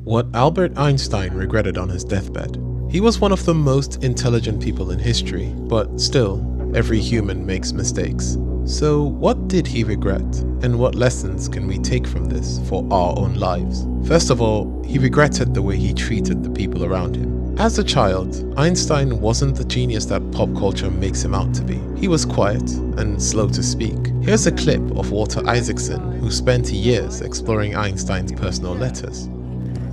What Albert Einstein regretted on his deathbed. He was one of the most intelligent people in history, but still, every human makes mistakes. So what did he regret, and what lessons can we take from this for our own lives? First of all, he regretted the way he treated the people around him. As a child, Einstein wasn't the genius that pop culture makes him out to be. He was quiet and slow to speak. Here's a clip of Walter Isaacson, who spent years exploring Einstein's personal letters.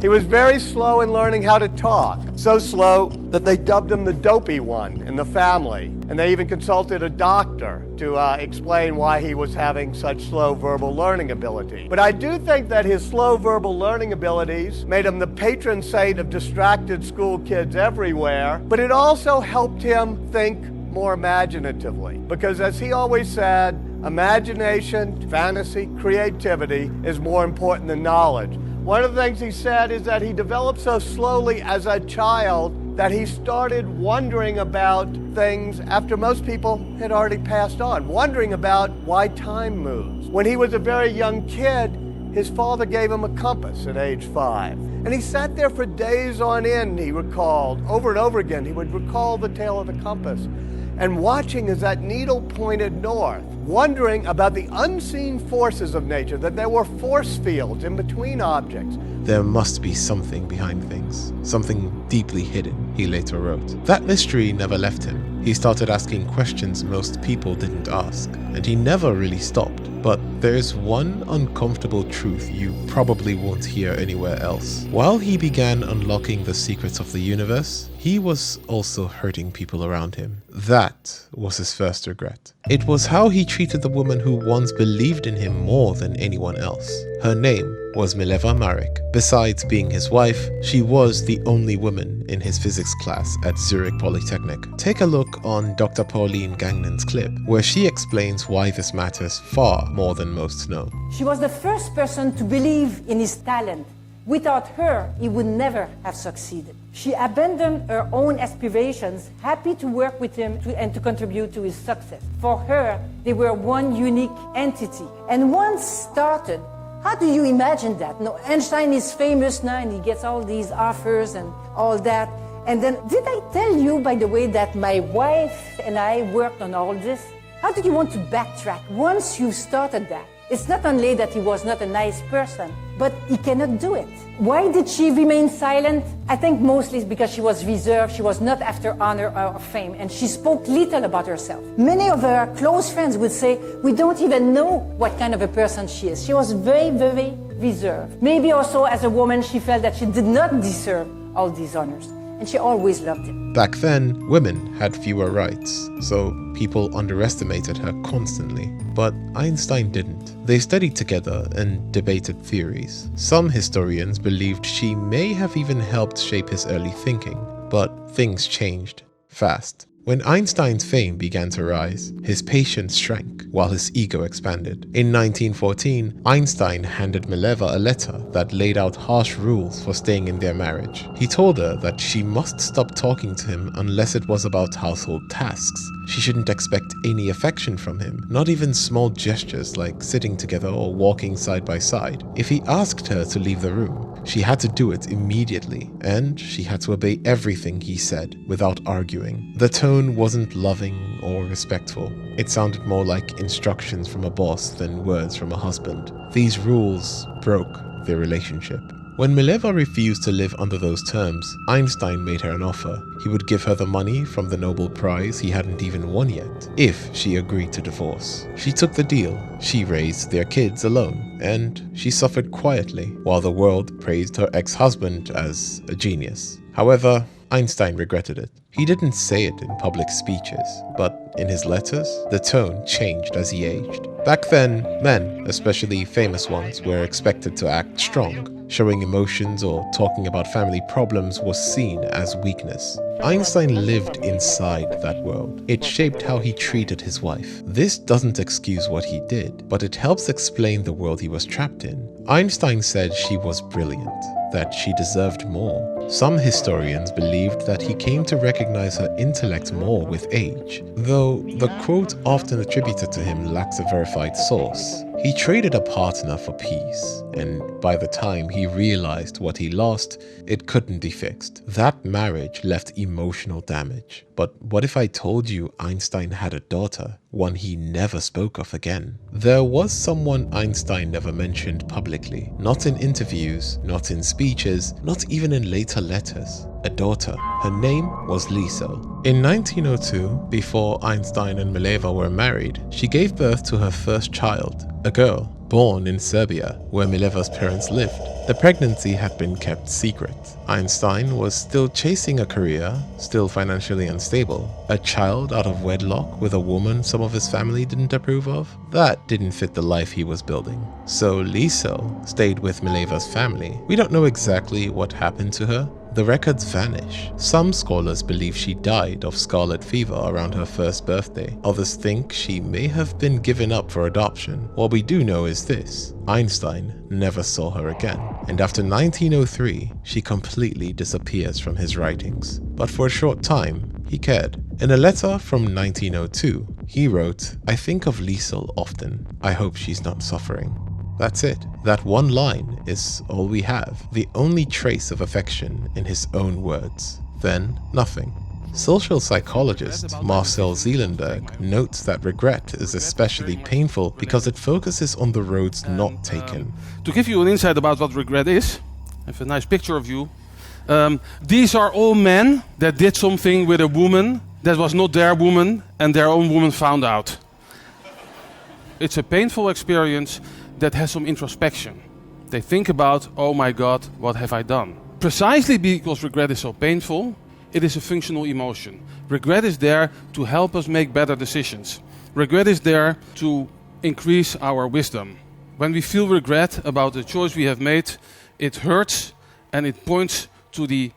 He was very slow in learning how to talk. So slow that they dubbed him the dopey one in the family. And they even consulted a doctor to explain why he was having such slow verbal learning ability. But I do think that his slow verbal learning abilities made him the patron saint of distracted school kids everywhere. But it also helped him think more imaginatively. Because as he always said, imagination, fantasy, creativity is more important than knowledge. One of the things he said is that he developed so slowly as a child that he started wondering about things after most people had already passed on, wondering about why time moves. When he was a very young kid, his father gave him a compass at age 5. And he sat there for days on end, he recalled, over and over again, he would recall the tale of the compass. And watching as that needle pointed north, wondering about the unseen forces of nature, that there were force fields in between objects. There must be something behind things, something deeply hidden, he later wrote. That mystery never left him. He started asking questions most people didn't ask, and he never really stopped. But there's one uncomfortable truth you probably won't hear anywhere else. While he began unlocking the secrets of the universe, he was also hurting people around him. That was his first regret. It was how he treated the woman who once believed in him more than anyone else. Her name was Mileva Maric. Besides being his wife, she was the only woman in his physics class at Zurich Polytechnic. Take a look on Dr. Pauline Gagnon's clip, where she explains why this matters far more than most know. She was the first person to believe in his talent. Without her, he would never have succeeded. She abandoned her own aspirations, happy to work with him and to contribute to his success. For her, they were one unique entity. And once started, how do you imagine that? No, Einstein is famous now and he gets all these offers and all that. And then, did I tell you, by the way, that my wife and I worked on all this? How do you want to backtrack once you started that? It's not only that he was not a nice person, but he cannot do it. Why did she remain silent? I think mostly because she was reserved, she was not after honor or fame, and she spoke little about herself. Many of her close friends would say, we don't even know what kind of a person she is. She was very, very reserved. Maybe also as a woman, she felt that she did not deserve all these honors, and she always loved him. Back then, women had fewer rights, so people underestimated her constantly. But Einstein didn't. They studied together and debated theories. Some historians believed she may have even helped shape his early thinking, but things changed fast. When Einstein's fame began to rise, his patience shrank while his ego expanded. In 1914, Einstein handed Mileva a letter that laid out harsh rules for staying in their marriage. He told her that she must stop talking to him unless it was about household tasks. She shouldn't expect any affection from him, not even small gestures like sitting together or walking side by side. If he asked her to leave the room, she had to do it immediately, and she had to obey everything he said without arguing. The tone wasn't loving or respectful. It sounded more like instructions from a boss than words from a husband. These rules broke their relationship. When Mileva refused to live under those terms, Einstein made her an offer. He would give her the money from the Nobel Prize he hadn't even won yet, if she agreed to divorce. She took the deal. She raised their kids alone, and she suffered quietly, while the world praised her ex-husband as a genius. However, Einstein regretted it. He didn't say it in public speeches, but in his letters, the tone changed as he aged. Back then, men, especially famous ones, were expected to act strong. Showing emotions or talking about family problems was seen as weakness. Einstein lived inside that world. It shaped how he treated his wife. This doesn't excuse what he did, but it helps explain the world he was trapped in. Einstein said she was brilliant, that she deserved more. Some historians believed that he came to recognize her intellect more with age, though the quote often attributed to him lacks a verified source. He traded a partner for peace, and by the time he realized what he lost, it couldn't be fixed. That marriage left emotional damage. But what if I told you Einstein had a daughter, one he never spoke of again? There was someone Einstein never mentioned publicly, not in interviews, not in speeches, not even in later letters. A daughter. Her name was Liesel. In 1902, before Einstein and Mileva were married, she gave birth to her first child, a girl, born in Serbia, where Mileva's parents lived. The pregnancy had been kept secret. Einstein was still chasing a career, still financially unstable. A child out of wedlock with a woman some of his family didn't approve of? That didn't fit the life he was building. So Liesel stayed with Mileva's family. We don't know exactly what happened to her. The records vanish. Some scholars believe she died of scarlet fever around her first birthday. Others think she may have been given up for adoption. What we do know is this: Einstein never saw her again. And after 1903, she completely disappears from his writings. But for a short time, he cared. In a letter from 1902, he wrote, "I think of Liesel often. I hope she's not suffering." That's it. That one line is all we have, the only trace of affection in his own words. Then, nothing. Social psychologist Marcel Zeelenberg notes that regret is especially painful because it focuses on the roads not taken. To give you an insight about what regret is, I have a nice picture of you. These are all men that did something with a woman that was not their woman and their own woman found out. It's a painful experience that has some introspection. They think about, oh my God, what have I done? Precisely because regret is so painful, it is a functional emotion. Regret is there to help us make better decisions. Regret is there to increase our wisdom. When we feel regret about the choice we have made, it hurts and it points to the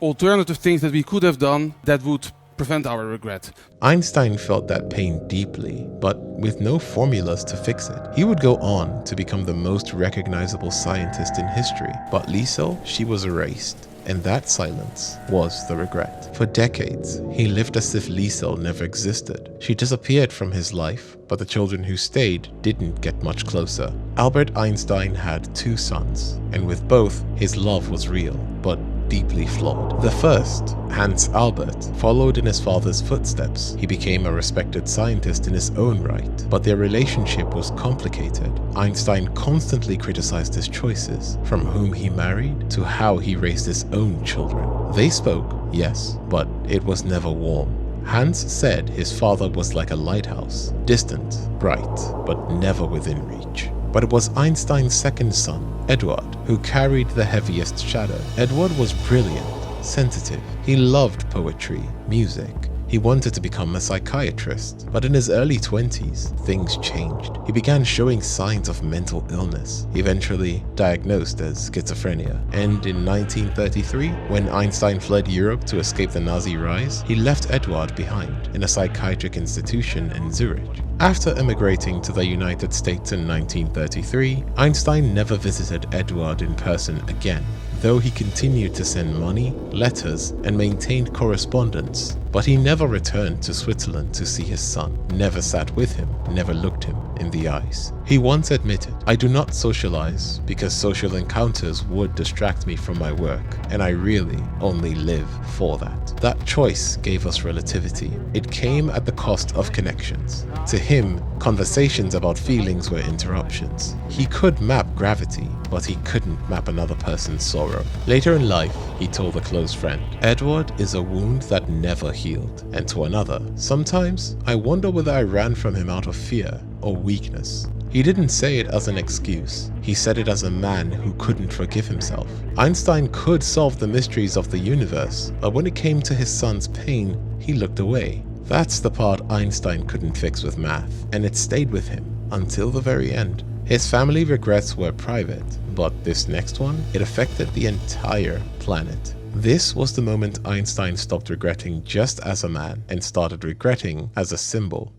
alternative things that we could have done that would prevent our regret. Einstein felt that pain deeply, but with no formulas to fix it. He would go on to become the most recognizable scientist in history, but Liesel, she was erased. And that silence was the regret. For decades, he lived as if Liesel never existed. She disappeared from his life, but the children who stayed didn't get much closer. Albert Einstein had 2 sons, and with both, his love was real, but deeply flawed. The first, Hans Albert, followed in his father's footsteps. He became a respected scientist in his own right, but their relationship was complicated. Einstein constantly criticized his choices, from whom he married to how he raised his own children. They spoke, yes, but it was never warm. Hans said his father was like a lighthouse, distant, bright, but never within reach. But it was Einstein's second son, Edward, who carried the heaviest shadow. Edward was brilliant, sensitive. He loved poetry, music. He wanted to become a psychiatrist, but in his early 20s, things changed. He began showing signs of mental illness, eventually diagnosed as schizophrenia. And in 1933, when Einstein fled Europe to escape the Nazi rise, he left Edward behind in a psychiatric institution in Zurich. After emigrating to the United States in 1933, Einstein never visited Edward in person again, though he continued to send money, letters, and maintained correspondence. But he never returned to Switzerland to see his son, never sat with him, never looked him in the eyes. He once admitted, "I do not socialize because social encounters would distract me from my work, and I really only live for that." That choice gave us relativity. It came at the cost of connections. To him, conversations about feelings were interruptions. He could map gravity, but he couldn't map another person's sorrow. Later in life, he told a close friend, "Edward is a wound that never healed." And to another, "Sometimes I wonder whether I ran from him out of fear or weakness." He didn't say it as an excuse. He said it as a man who couldn't forgive himself. Einstein could solve the mysteries of the universe, but when it came to his son's pain, he looked away. That's the part Einstein couldn't fix with math, and it stayed with him until the very end. His family regrets were private, but this next one, it affected the entire planet. This was the moment Einstein stopped regretting just as a man and started regretting as a symbol.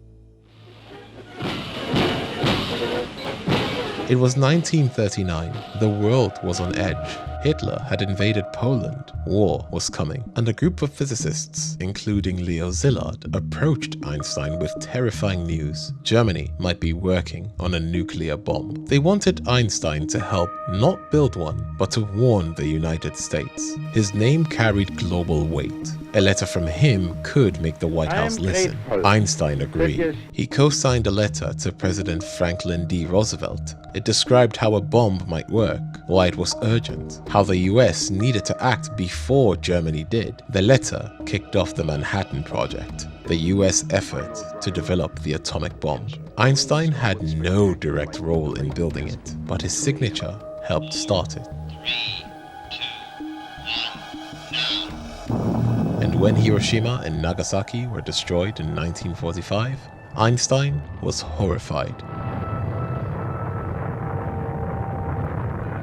It was 1939. The world was on edge. Hitler had invaded Poland. War was coming, and a group of physicists, including Leo Szilard, approached Einstein with terrifying news. Germany might be working on a nuclear bomb. They wanted Einstein to help not build one, but to warn the United States. His name carried global weight. A letter from him could make the White House listen. Einstein agreed. He co-signed a letter to President Franklin D. Roosevelt. It described how a bomb might work, why it was urgent, how the US needed to act before Germany did. The letter kicked off the Manhattan Project, the US effort to develop the atomic bomb. Einstein had no direct role in building it, but his signature helped start it. And when Hiroshima and Nagasaki were destroyed in 1945, Einstein was horrified.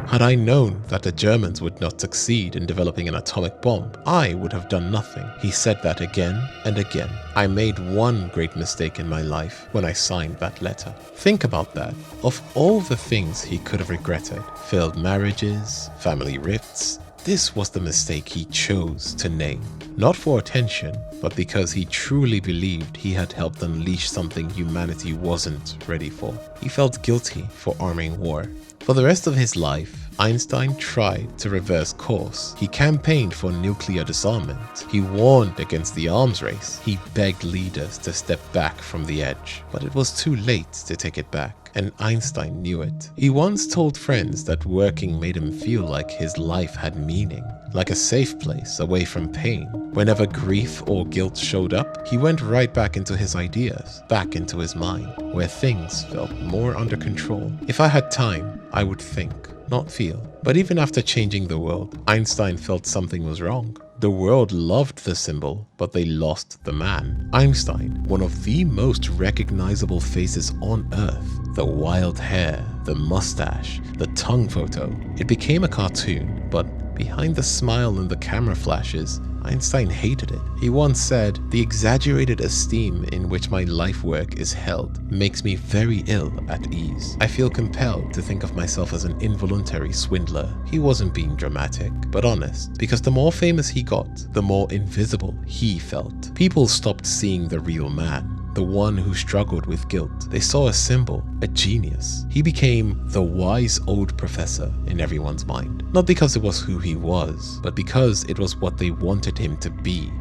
Had I known that the Germans would not succeed in developing an atomic bomb, I would have done nothing. He said that again and again. I made one great mistake in my life when I signed that letter. Think about that. Of all the things he could have regretted, failed marriages, family rifts, this was the mistake he chose to name. Not for attention, but because he truly believed he had helped unleash something humanity wasn't ready for. He felt guilty for arming war. For the rest of his life, Einstein tried to reverse course. He campaigned for nuclear disarmament. He warned against the arms race. He begged leaders to step back from the edge. But it was too late to take it back, and Einstein knew it. He once told friends that working made him feel like his life had meaning, like a safe place away from pain. Whenever grief or guilt showed up, he went right back into his ideas, back into his mind, where things felt more under control. If I had time, I would think, not feel. But even after changing the world, Einstein felt something was wrong. The world loved the symbol, but they lost the man. Einstein, one of the most recognizable faces on Earth. The wild hair, the mustache, the tongue photo. It became a cartoon, but behind the smile and the camera flashes, Einstein hated it. He once said, "The exaggerated esteem in which my life work is held makes me very ill at ease. I feel compelled to think of myself as an involuntary swindler." He wasn't being dramatic, but honest, because the more famous he got, the more invisible he felt. People stopped seeing the real man, the one who struggled with guilt. They saw a symbol, a genius. He became the wise old professor in everyone's mind. Not because it was who he was, but because it was what they wanted him to be.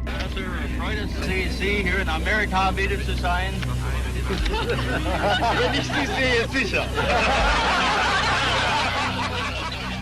Freut es Sie hier in Amerika wieder zu sein. Wenn ich Sie sehe, sicher.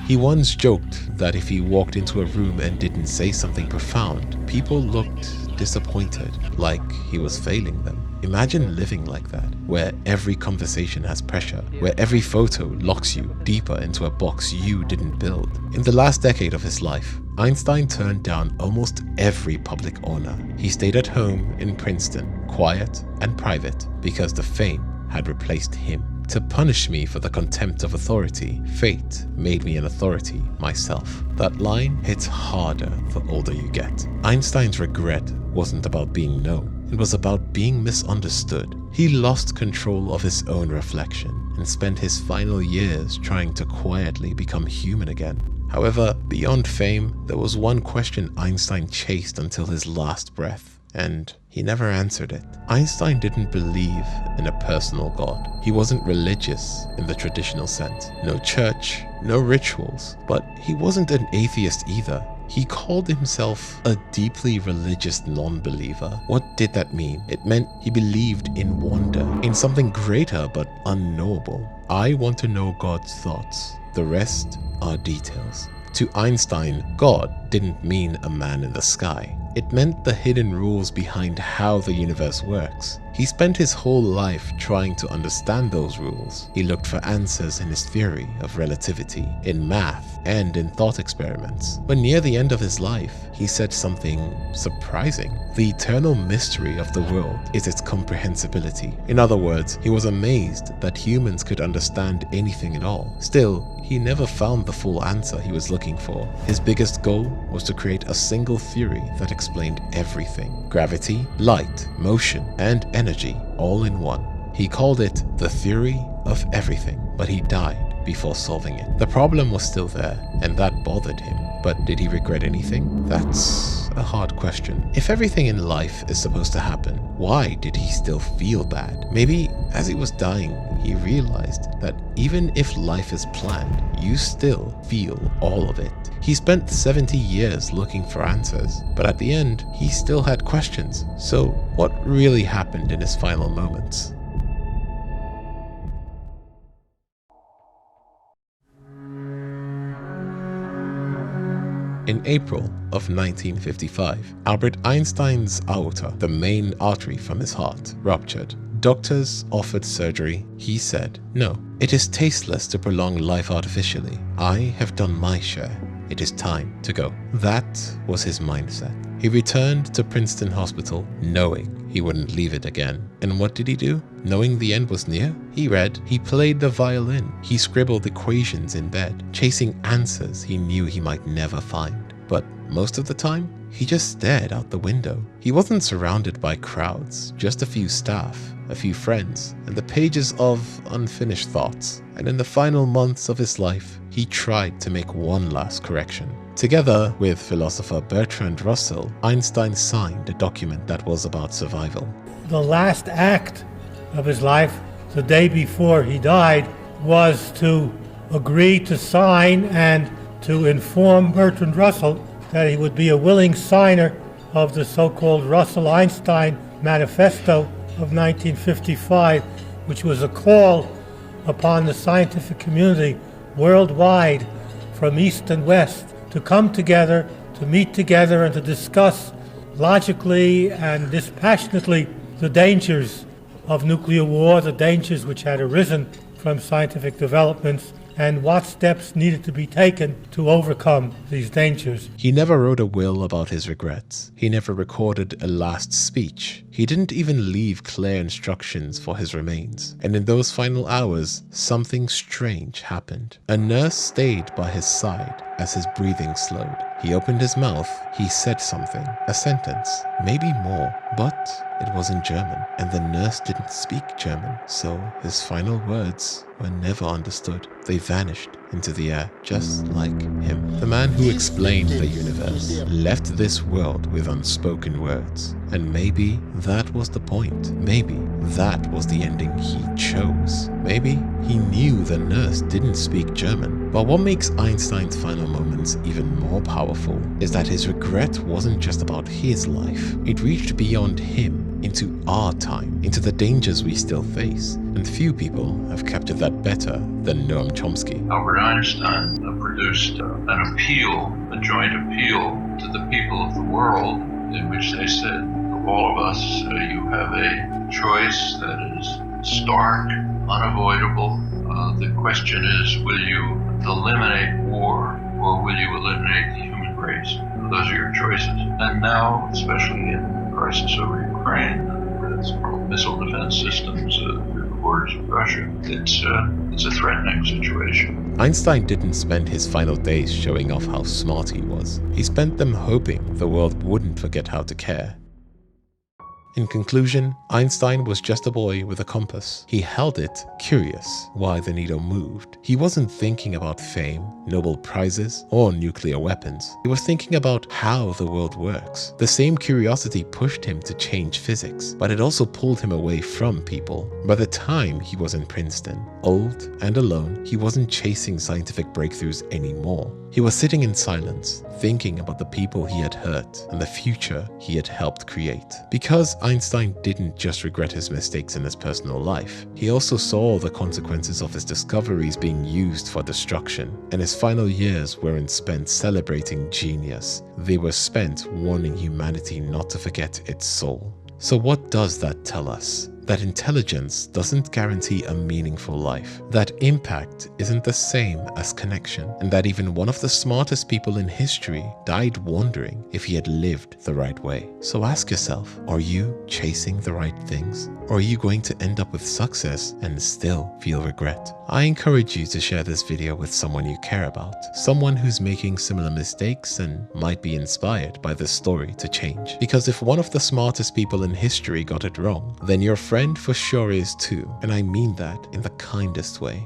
He once joked that if he walked into a room and didn't say something profound, people looked disappointed, like he was failing them. Imagine living like that, where every conversation has pressure, where every photo locks you deeper into a box you didn't build. In the last decade of his life, Einstein turned down almost every public honor. He stayed at home in Princeton, quiet and private, because the fame had replaced him. To punish me for the contempt of authority, fate made me an authority myself. That line hits harder the older you get. Einstein's regret wasn't about being known. It was about being misunderstood. He lost control of his own reflection and spent his final years trying to quietly become human again. However, beyond fame, there was one question Einstein chased until his last breath, and he never answered it. Einstein didn't believe in a personal God. He wasn't religious in the traditional sense. No church, no rituals. But he wasn't an atheist either. He called himself a deeply religious non-believer. What did that mean? It meant he believed in wonder, in something greater but unknowable. I want to know God's thoughts. The rest are details. To Einstein, God didn't mean a man in the sky. It meant the hidden rules behind how the universe works. He spent his whole life trying to understand those rules. He looked for answers in his theory of relativity, in math, and in thought experiments. But near the end of his life, he said something surprising. The eternal mystery of the world is its comprehensibility. In other words, he was amazed that humans could understand anything at all. Still, he never found the full answer he was looking for. His biggest goal was to create a single theory that explained everything. Gravity, light, motion, and energy, all in one. He called it the theory of everything, but he died before solving it. The problem was still there, and that bothered him. But did he regret anything? That's a hard question. If everything in life is supposed to happen, why did he still feel bad? Maybe as he was dying, he realized that even if life is planned, you still feel all of it. He spent 70 years looking for answers, but at the end, he still had questions. So what really happened in his final moments? In April of 1955, Albert Einstein's aorta, the main artery from his heart, ruptured. Doctors offered surgery. He said, "No, it is tasteless to prolong life artificially. I have done my share. It is time to go." That was his mindset. He returned to Princeton Hospital knowing he wouldn't leave it again. And what did he do? Knowing the end was near? He read, he played the violin, he scribbled equations in bed, chasing answers he knew he might never find. But most of the time, he just stared out the window. He wasn't surrounded by crowds, just a few staff, a few friends, and the pages of unfinished thoughts. And in the final months of his life, he tried to make one last correction. Together with philosopher Bertrand Russell, Einstein signed a document that was about survival. The last act of his life, the day before he died, was to agree to sign and to inform Bertrand Russell that he would be a willing signer of the so-called Russell-Einstein Manifesto of 1955, which was a call upon the scientific community worldwide, from East and West, to come together, to meet together, and to discuss logically and dispassionately the dangers of nuclear war, the dangers which had arisen from scientific developments, and what steps needed to be taken to overcome these dangers. He never wrote a will about his regrets. He never recorded a last speech. He didn't even leave clear instructions for his remains. And in those final hours, something strange happened. A nurse stayed by his side as his breathing slowed. He opened his mouth. He said something, a sentence, maybe more, but it was in German, and the nurse didn't speak German, so his final words were never understood. They vanished into the air, just like him. The man who explained the universe left this world with unspoken words. And maybe that was the point. Maybe that was the ending he chose. Maybe he knew the nurse didn't speak German. But what makes Einstein's final moments even more powerful is that his regret wasn't just about his life. It reached beyond him, into our time, into the dangers we still face. And few people have captured that better than Noam Chomsky. Albert Einstein produced an appeal, a joint appeal to the people of the world, in which they said, to all of us, you have a choice that is stark, unavoidable. The question is, will you eliminate war, or will you eliminate the human race? Those are your choices. And now, especially in the crisis over Ukraine, with its missile defense systems, the borders of Russia, it's a threatening situation. Einstein didn't spend his final days showing off how smart he was. He spent them hoping the world wouldn't forget how to care. In conclusion, Einstein was just a boy with a compass. He held it, curious why the needle moved. He wasn't thinking about fame, Nobel Prizes, or nuclear weapons. He was thinking about how the world works. The same curiosity pushed him to change physics, but it also pulled him away from people. By the time he was in Princeton, old and alone, he wasn't chasing scientific breakthroughs anymore. He was sitting in silence, thinking about the people he had hurt and the future he had helped create. Because Einstein didn't just regret his mistakes in his personal life, he also saw the consequences of his discoveries being used for destruction. And his final years weren't spent celebrating genius. They were spent warning humanity not to forget its soul. So what does that tell us? That intelligence doesn't guarantee a meaningful life, that impact isn't the same as connection, and that even one of the smartest people in history died wondering if he had lived the right way. So ask yourself, are you chasing the right things? Or are you going to end up with success and still feel regret? I encourage you to share this video with someone you care about, someone who's making similar mistakes and might be inspired by this story to change. Because if one of the smartest people in history got it wrong, then your friend for sure is too, and I mean that in the kindest way.